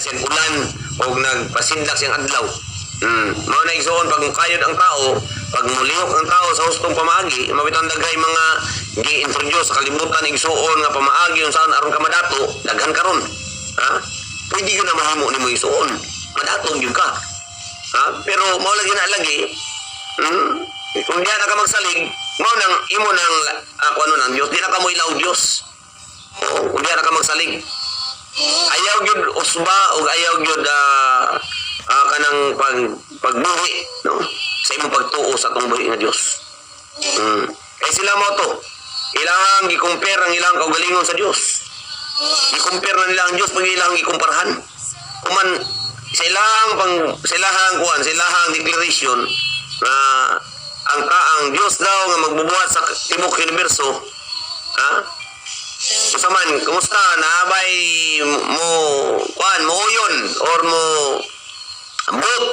siyang ulan o nagpasindak siyang adlaw. Mao na igsoon pag mukayod ang tao, pag mulihok ang tao sa hustong pamaagi, mabitang daghay mga gi-introduce sa kalibutan igsoon nga pamaagi unsaon aron ka madato, daghan karon. Ha? Pwede yun na mahimo nimo igsoon. Madatong yun ka. Ha? Pero mao lagi na lagi. Kung diyan na ka magsalig, mao nang imo nang ako ano nang Dios, di na ka mo ilaw Dios. Oo, kung diyan na ka magsalig. Ayaw gyud usba o ayaw gyud kanang pagbuhi, no? Sa imong pagtuo sa atong buhi nga Dios. Kay sila mo to, ilang gi-compare ang ilang kaugalingon sa Dios. I-compare na nila ang Dios pag ilang ikumparahan. Kuman sa ilahang declaration na ang Dios daw nga magbubuhat sa tibok universo, ha? Kusaman, kumusta? Naabay mo uyon or mo ambot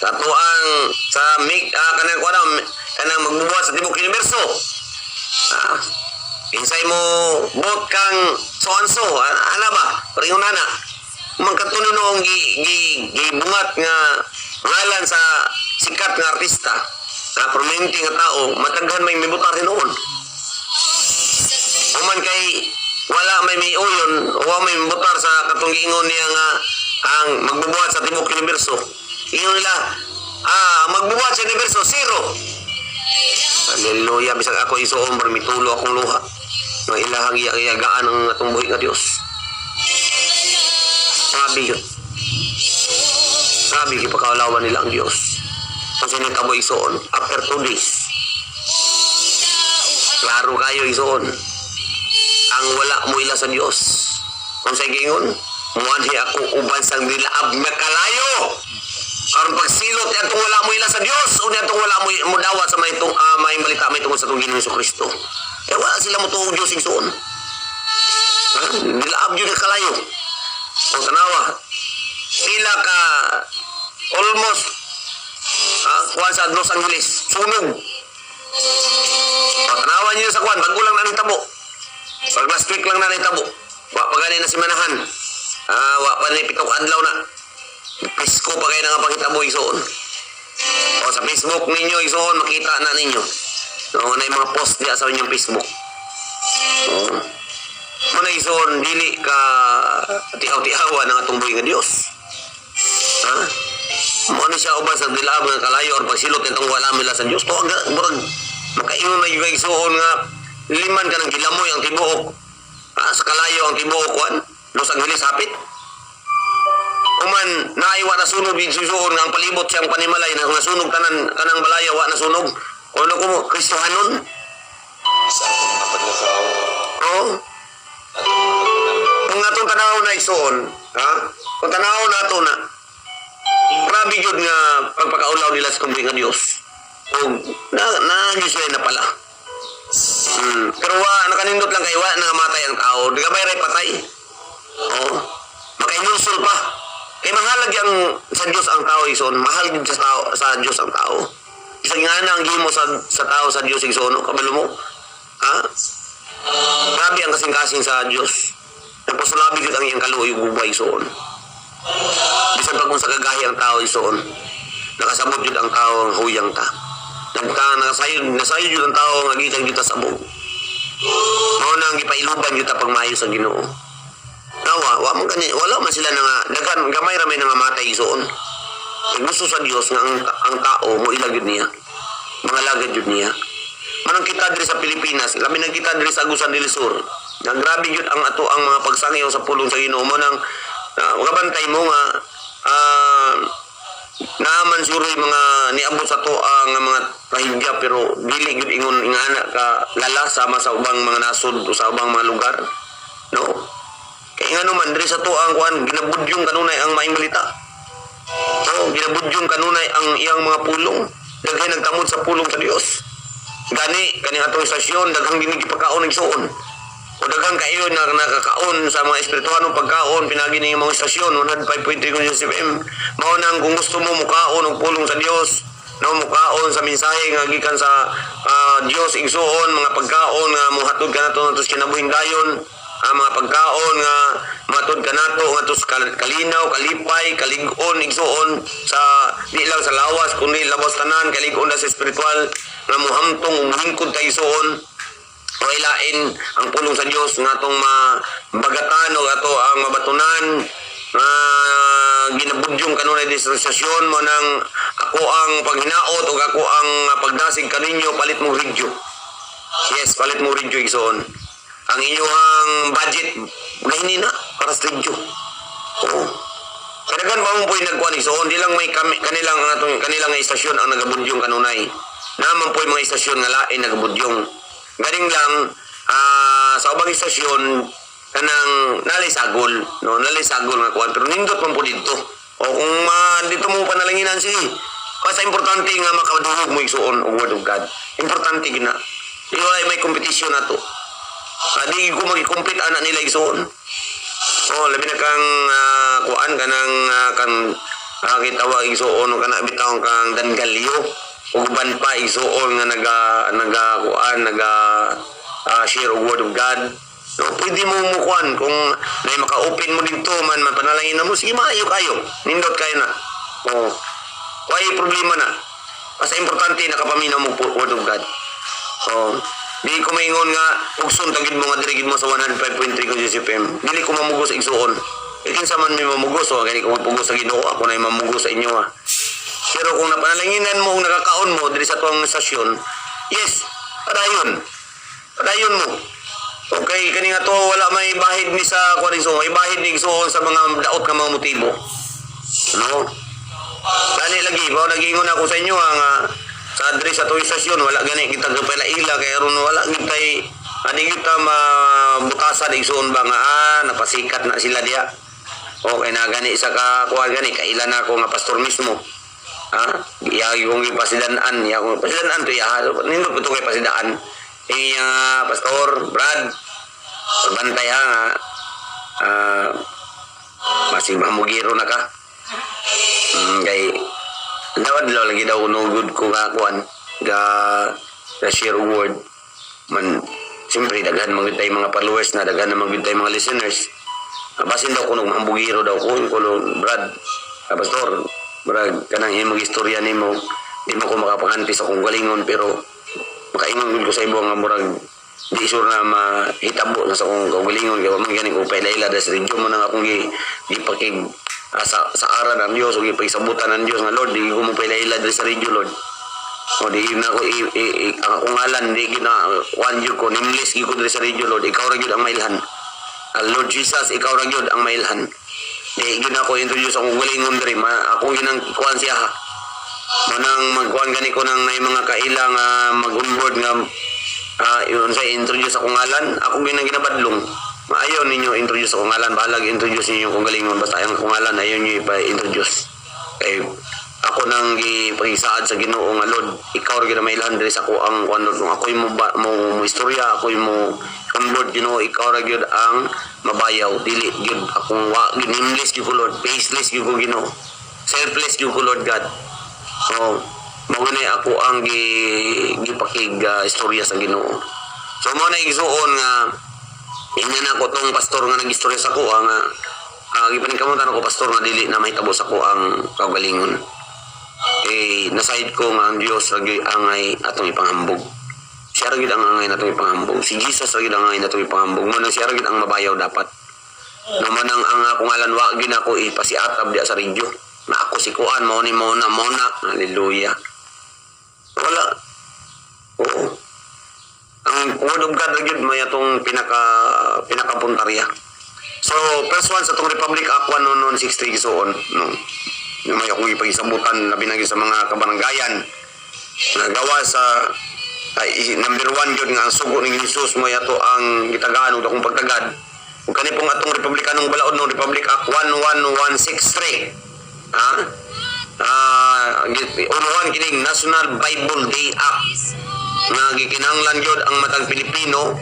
katuang sa kanang magbubuhat sa tibok universo. Pinsay mo bot kang so-and-so, ana ba? Paringon ana. Magkatununong gibungat nga ngalan sa sikat nga artista, sa prominente nga tao, mataghan may mibutar hinuon. Human kay wala may uyon o wala may mibutar sa katong giingon niya nga ang magbubuhat sa tibok universo. Ingon nila, magbubuhat sa universo, zero. Hallelujah, bisag ako isuon mitulo akong luha. Nga ilahang iyagaan ang atong buhi nga Dios. Sabi yun. Sabi kipakaulawan nila ang Dios. Kung sinita mo isuon, after 2 days. Klaro kayo isuon. Ang wala mo ila sa Dios. Kung sa gingon, muanhi ako uban sang dilaab nga kalayo. Aron pagsilot atong wala mo ila sa Dios, unya atong wala mo dawat sa may balita may tungod sa atong Ginoong Kristo. Kaya wala sila mo tuog Dios igsoon. Dilaab jud kalayo. O tanawa, pila ka almost kuwan sa Los Angeles, sunog. O tanawa niyo sa kuwan, bago lang na nitabo. Pag last week lang na nitabo. Wa pa gani na si manahan. Wa pa ni pitong adlaw na. Pisko pa kayo na nga pangitabo igsoon. O sa Facebook ninyo igsoon, makita na ninyo. No, na yung mga post diya sa inyong Facebook. Muna igsoon, dili ka tihaw-tihawa ng atong buhi nga Dios. Ha? Muna siya uban sa dilaab nga kalayo or pagsilot itong wala mila sa Dios. To murag makaingon na yung igsoon nga liman ka ng gilamoy ang tibuok. Sa kalayo ang tibuok kuan, Los Angeles hapit. Kuman naiwa na sunog din susuon nga ang palibot siyang panimalay na nasunog tanan kanang balaya wa na sunog. Kuno ko mo Kristohanon. Sa atong mga paglakaw. Oo. Kung atong tanaw na isuon, ha? Kung tanaw na ato na, grabe yun nga pagpakaulaw nila sa kumbi nga Diyos. O, na-Diyos na pala. Pero nakanindot lang kayo, na matay ang tao. Di ka may patay. Oo. Makainulsul pa. Kaya mahalag yung sa Diyos ang tao, ison. Mahal din sa Diyos ang tao. Isang nga na ang gimo sa tao sa Diyos, ison. Kabalo mo? Ha? Grabe ang kasing-kasing sa Diyos. Nagpasulabi yun ang iyang kaluoy gubay, ison. Bisan pa kung sa kagahi ang tao, ison. Nakasabot yun ang tao ang huyang ta. Nasayo yun ang tao ang agitang yun ta sabog. Mauna ang gipailuban yun ta pagmayo sa Ginoo. Wala man sila nga dagan gamay ramay nga matay isoon. Gusto sa Dios nga ang tao mo ilagid niya. Mga lagad jud niya. Manang kita diri sa Pilipinas, labi na kita diri sa Agusan del Sur. Nga grabe jud ang ato ang mga pagsangyaw sa pulong sa Ginoo mo nang magabantay mo nga naaman suroy mga niabot sa to ang mga kahigya pero dili jud ingon ingana ka lala sama sa ubang mga nasod o sa ubang mga lugar. No? Kaya nga naman, diri sa to ang kuhan, ginabudyong kanunay ang maing balita. Ginabudyong kanunay ang iyang mga pulong. Daghay nagtamod sa pulong sa Dios. Kani atong istasyon, daghang dinigipagkaon ng suon. O daghang kayo na nakakaon sa mga espirituhanong pagkaon, pinagi ng mga istasyon, 105.3 FM. Mao nang kung gusto mo mukaon og pulong sa Dios, no, mukaon sa mensahe nga gikan sa Dios igsuon, mga pagkaon nga muhatod ka nato sa kinabuhing dayon. mga pagkaon nga matod kanato nga tus kalinaw, kalipay, kalig-on igsuon sa di lang sa lawas kundi labos tanan, kalig-on na sa spiritual nga muhamtong umhingkod kay igsuon o ilain ang pulong sa Dios nga atong mabagatan o ato ang mabatunan nga ginabudyong kanunay distansasyon mo nang ako ang paghinaot o ako ang pagdasig kaninyo palit mo ridyo. Yes, palit mo ridyo igsoon. Ang inyong budget gahini na para sa ridyo. Oo. Kadagan ba mo po yung nagkuhan igsoon, di lang may kanilang istasyon ang nagabudyong kanunay. Naman po yung mga istasyon nga lain nagabudyong. Galing lang sa ubang istasyon kanang nalisagol, no, nalisagol nga kuan pero nindot man po dito. O kung dito mo panalanginan sige. Basta importante nga makaduhog mo igsuon og word of God. Importante gina. Di wala may competition na to. Di ko magi-compete ana nila igsuon. Oh, labi na kang kuan kanang kang kitawag igsuon o kana bitaw kang dangalyo. Uban pa igsuon nga naga share og word of God. No, pwede mo mukuan kung may maka-open mo dito man panalangin na mo, sige maayo kayo. Nindot kayo na. Oh. Why problema na. Basta importante nakapaminaw mo word of God. Oh. Di ko maingon nga ugson tagid mo nga dirigid mo sa 105.3 ko GCPM. Dili ko mamugos igsuon. Ikin sa man may mamugos o gani ko magpugos sa Ginoo, ako na mamugos sa inyo ha. Pero kung napanalanginan mo, nakakaon mo diri sa tuwang stasyon, yes, padayon. Padayon mo. Okay, kani nga to wala may bahid ni sa kuwariso, may bahid ni igsuon sa mga daot nga mga motibo. No? Dali lagi, ba nagingon ako sa inyo nga sa diri sa tuwing stasyon wala gani kita gapela-ila kay aron wala gitay ani kita mabutasan igsuon ba nga napasikat na sila diha. Okay na gani sa kuha gani kailan ako nga pastor mismo. Ha? Iyagi kong ipasidanan, iyagi kong pasidanan to iya. Nindot ko to kay pasidaan. Pastor Brad bantay ha nga masih mamugiro na ka kay dawad lagi daw no good ko nga kuan ga share word man siyempre daghan magitay mga followers na daghan na magitay mga listeners basin daw ko nung mamugiro daw ko Brad pastor Brad kanang imong istorya nimo di mo ko makapanganti sa kong galingon pero makaingon ko sa ibo nga murag di sure na mahitabo na sa kong kaugalingon kaya man gani ko pailaila da sa rinyo mo nang akong gipakig sa aran ng Diyos o gipagisabutan ng Diyos nga Lord di ko mo pailaila da sa rinyo Lord o di na ako ang akong ngalan di gina one year ko nimlis ko da sa rinyo Lord ikaw ra gyud ang mailhan Lord Jesus ikaw ra gyud ang mailhan di gina ko introduce akong galingon diri akong ginang kuan siya ha manang magkuhan gani ko ng mga kailang mag-onboard nga yun sa introduce ako ngalan ako ginabadlong maayaw ninyo introduce ako ngalan bahalag introduce ninyo kung galingon basta ang akong ngalan ayaw nyo ipa-introduce kay ako nang gipagisaad sa Ginoo nga Lord ikaw ra gyud may ilhan diri sa ako ang kuan Lord ako mo istorya ako mo onboard Ginoo ikaw ra gyud ang mabayaw dili gyud akong wa ginimless gyud ko Lord faceless gyud ko Ginoo selfless gyud ko Lord God. So, magunay ako ang gipakig istorya sa Ginoo. So, mo na igsuon nga ingnan ako tong pastor nga nag-istorya sa ko nga gipaningkamutan ako pastor nga dili na mahitabo sa ko ang kaugalingon. Nasaid ko nga ang Dios ragi angay atong ipanghambog. Siya ra gid ang angay natong ipanghambog. Si Jesus ra gid ang angay natong ipanghambog. Mo siya ra gid ang mabayaw dapat. Naman ang akong ngalan wa gid ako ipasiatab diya sa radyo. Na ako si kuan mo ni mona hallelujah wala oo ang word of God gyud may atong pinakapuntarya so first one sa tong Republic Act 1163 gisuon no may akong ipagisabutan labi na sa mga kabaranggayan nagawa sa number 1 gyud nga ang sugo ni Jesus mo yato ang gitagaan ug akong pagtagad ug kani pong atong Republikanong balaod no Republic Act 11163 unuhan kining National Bible Day Act nga gikinahanglan gyud ang matag Pilipino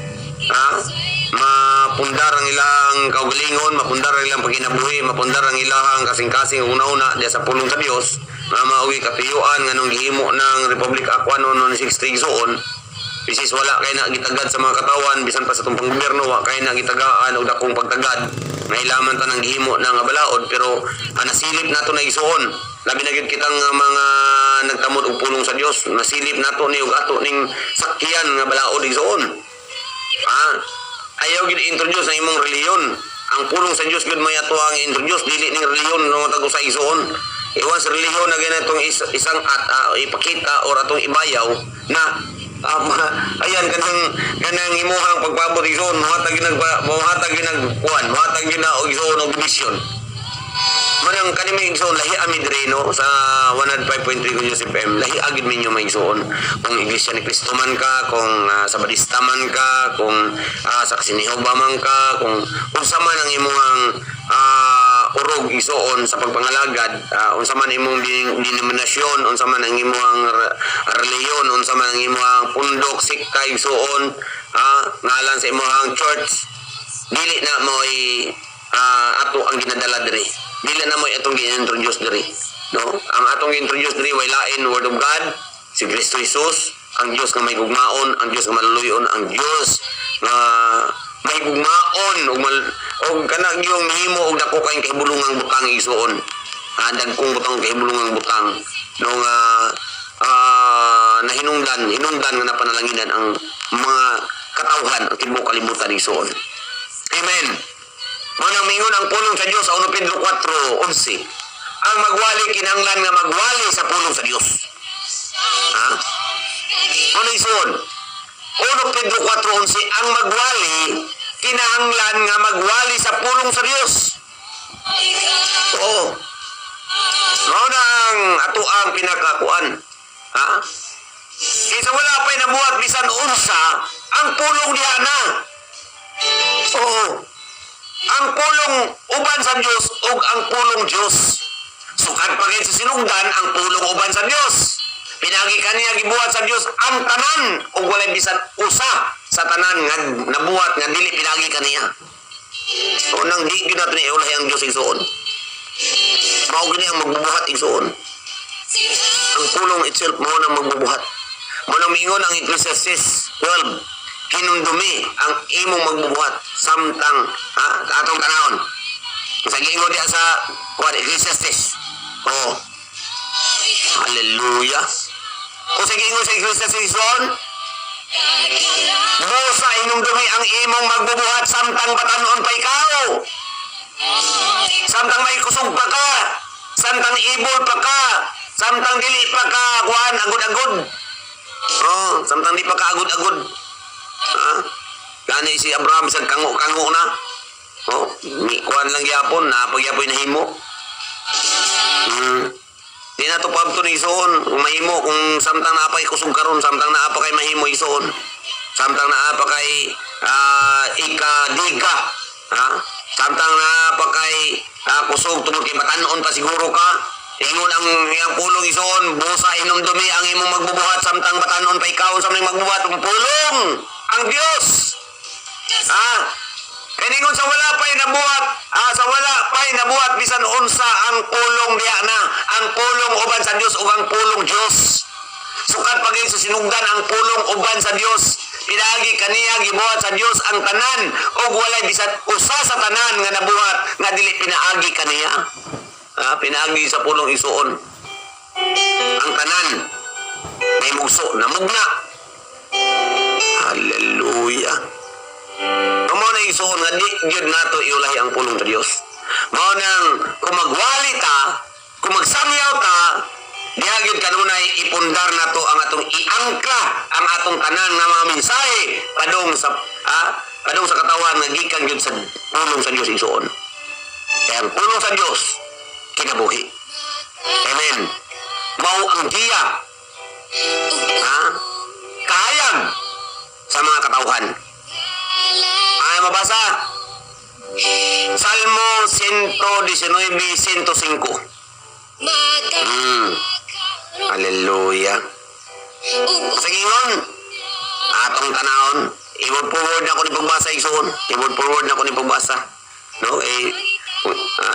mapundar ang ilang kaugalingon mapundar ang ilang pagkinabuhi mapundar ang ilang kasing-kasing una-una diya sa pulong sa Dios nga mauwi katuyuan nga nung gihimo ng Republic Act 1163 gisuon Bisis wala kay na gitagad sa mga katawan, bisan pa sa itong panggobyerno, wa kay na gitagaan o dakong pagtagad. Mailaman ta ng gihimo ng balaod, pero nasilip nato na isuon. Labi na gyud kitang mga nagtamod og pulong sa Dios, nasilip nato ni og ato ning sakyan nga balaod isuon. Ayaw gid introduce ang imong reliyon. Ang pulong sa Dios gud may ato ang introduce, dili ning reliyon nga tago sa isuon. Iwan sa reliyon na ganitong isang ipakita or atong ibayaw na ayan kanang imuhang pagpabot isuon, muhatag ginagkuan, muhatag gina og isuon og mission. Manang kanimig isuon lahi amid reno sa 105.3 Kunyos FM, lahi agid minyo may isuon. Kung Iglesia ni Cristo man ka, kung Sabadista man ka, kung sa Sinihova man ka, kung unsa man ang imuhang urog isuon sa pagpangalagad, unsa man imong denominasyon, unsa man ang imuhang reliyon, unsa man ang imuhang pundok, sikta isuon, ngalan sa imuhang church, dili na mo'y ato ang ginadala diri. Dili na mo'y atong gi-introduce diri. No? Ang atong gi-introduce diri way lain Word of God, si Kristo Jesus, ang Dios nga may gugmaon, ang Dios nga maluluyon, ang Dios nga may gugmaon og kanang yung himo og dako kay kahibulungang butang isuon. Dagkong butang kahibulungang butang no nga hinungdan nga napanalanginan ang mga katawhan ang tibuok kalibutan isuon. Amen. Manang mingon ang pulong sa Dios sa 1 Pedro 4:11. Ang magwali kinahanglan nga magwali sa pulong sa Dios. Ano isuon? 1 Pedro 4:11, ang magwali kinahanglan nga magwali sa pulong sa Dios. Oo. Mao na ang ato ang pinakakuan. Kaysa wala pa'y nabuhat bisan unsa, ang pulong diha na. Oo. Ang pulong uban sa Dios ug ang pulong Dios. Sukad pa sa sinugdan ang pulong uban sa Dios. Pinagi kaniya gibuhat sa Dios ang tanan ug walay bisan usa sa tanan nga nabuhat nga dili pinagi kaniya. Unang di gyud nato ni ulay ang Dios isuon. Mao gani ang magbubuhat isuon. Ang pulong itself mao nang magbubuhat. Mao nang mingon ang Ecclesiastes 12. Hinumdumi ang imong magbubuhat samtang atong tanawon. Sa giingon diha sa Ecclesiastes. Oh. Hallelujah. Kung sa giingon sa Ecclesiastes 1, busa hinumdumi ang imong magbubuhat samtang batanon pa ikaw. Samtang may kusog pa ka, samtang ibol pa ka, samtang dili pa ka kuan agud-agud. Samtang di pa ka agud-agud. Gani si Abraham sa kango-kango na. Kuan lang gyapon na pagyapoy na himo. Di na to pabto ni isuon, kung mahimo kung samtang naapay kusog karon, samtang naapa kay mahimo isuon. Samtang naapa kay ikadiga, samtang naapa kay kusog tungod kay batanon pa siguro ka. Ingon ang iyang pulong isuon, busa hinumdumi ang imong magbubuhat samtang batanon pa ikaw sa magbubuhat ang pulong ang Dios. Kaningon sa wala pa'y nabuhat bisan unsa ang pulong diha na, ang pulong uban sa Dios ug ang pulong Dios. Sukad pagay sa sinugdan ang pulong uban sa Dios. Pinagi kaniya gibuhat sa Dios ang tanan ug walay bisan usa sa tanan nga nabuhat nga dili pinaagi kaniya. Pinaagi sa pulong isuon. Ang tanan may muso na mugna. Hallelujah. Mao na isuon nga di gyud nato iulay ang pulong sa Dios. Mao nang kung magwali ta, kung magsamyaw ta, diha gyud kanunay ipundar nato ang atong iangka ang atong tanan nga mga mensahe padung sa katawan nga gikan gyud sa pulong sa Dios isuon. Kaya ang pulong sa Dios kinabuhi. Amen. Mao ang diya. Kahayag sa mga katawhan. Ay mabasa. Salmo 119:105. Hallelujah. Sa gingon, atong tanawon, i-word forward na ko ni pagbasa isuon. I-word forward na ko ni pagbasa. No,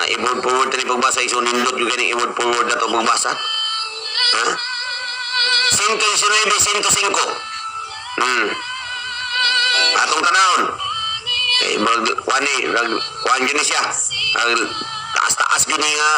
i-word forward na ni pagbasa isuon, nindot yung ganing i-word forward na to pagbasa. 119:105. Atong tanawon. Kuan yun siya. Taas-taas yun nga